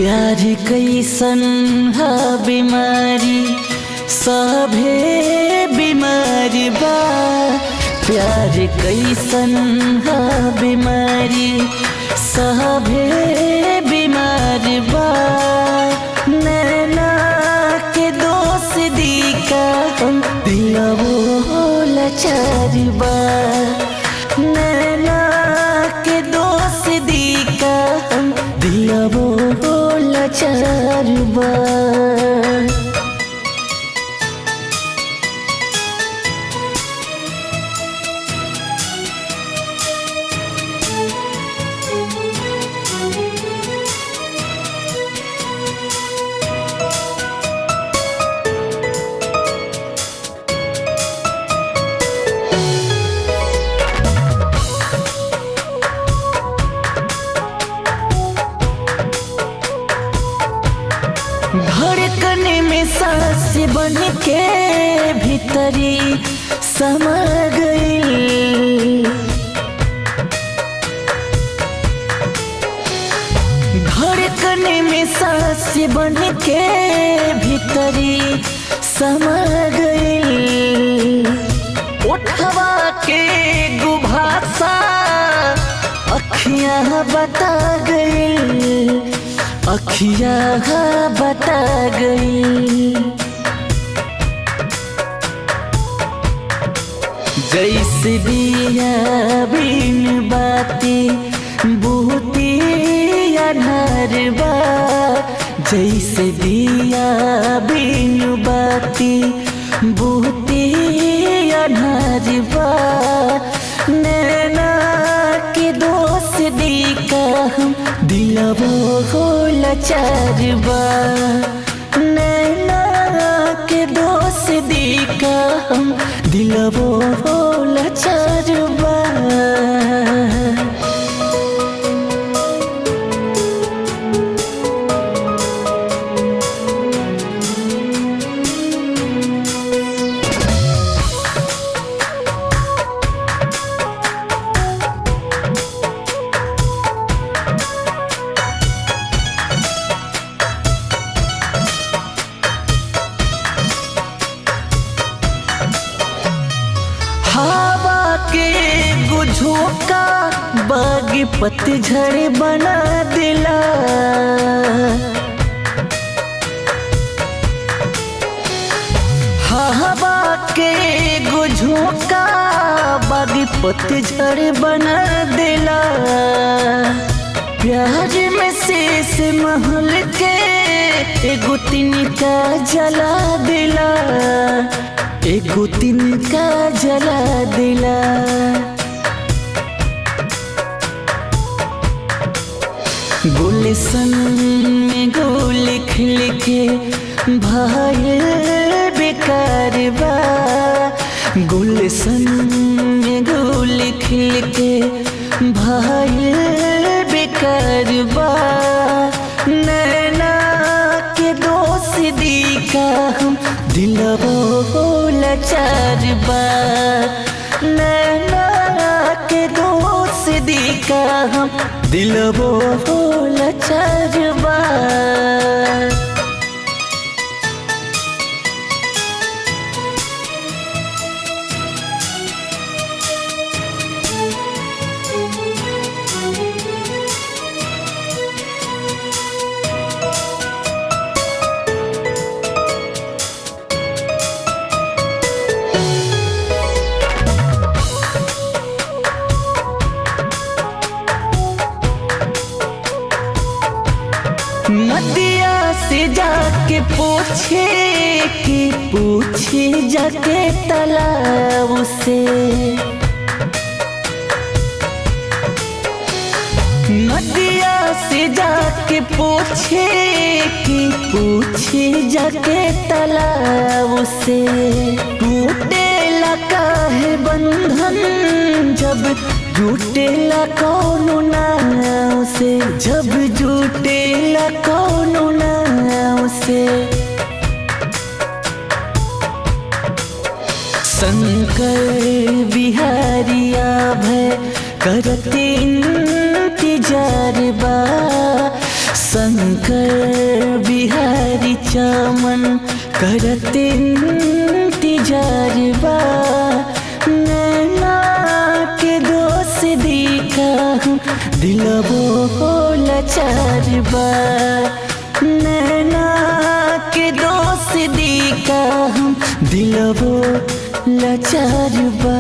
प्यार कैसन है बीमारी, सभे बीमारी बा। प्यार कैसन है बीमारी, सभे बीमारी बा। नैना के दोस्त दी का दिलवो लाचार बा। नैना के दोस्त दी का दिलवो लाचार बा। धड़कने में सांस बन के भीतरी समा गई। धड़कने में सांस बन के भीतरी समा गई। उठवा के गुभासा अखियां बता गई, अखियां बता गई। जैसे दिया बिन बाती बूती अनहर बा। जैसे दिया बिन बाती बूती अनहर बा। नैना के दोस्त दी का हम दिलवो लाचार बा। नैना के दोस्त दी का हम दिलवो लाचार बा। हवा के गुझोंका बाग पतझड़ बना दिला। हवा के गुझोंका बाग पतझड़ बना दिला। प्यार में शेष महल के एगो तिनका जला दिला। एगो तिनका जला दिला। गुलशन में गुल खिल के भाई बेकार बा। गुलशन में गुल खिल के भाई बेकार बा। नैना के दोस्त दी का हम दिलवो लाचार बा। नैना के दोस्त दी का हम दिलवो लाचार बा। नदिया से जाके पूछे कि पूछे जाके तालाब से। नदिया से जाके पूछे कि पूछे जाके तालाब से। टूटेला काहे बंधन जब जुटेला कौनो नाव से। जब जुटेला कौनो नाव से। शंकर बिहारिया भय करते इंतजार बा। शंकर बिहारी चमन करते इंतजार बा नैना के दोष दिखा दिलबो लाचार बा नैना के दोष दिखा दिलबो लाचार बा।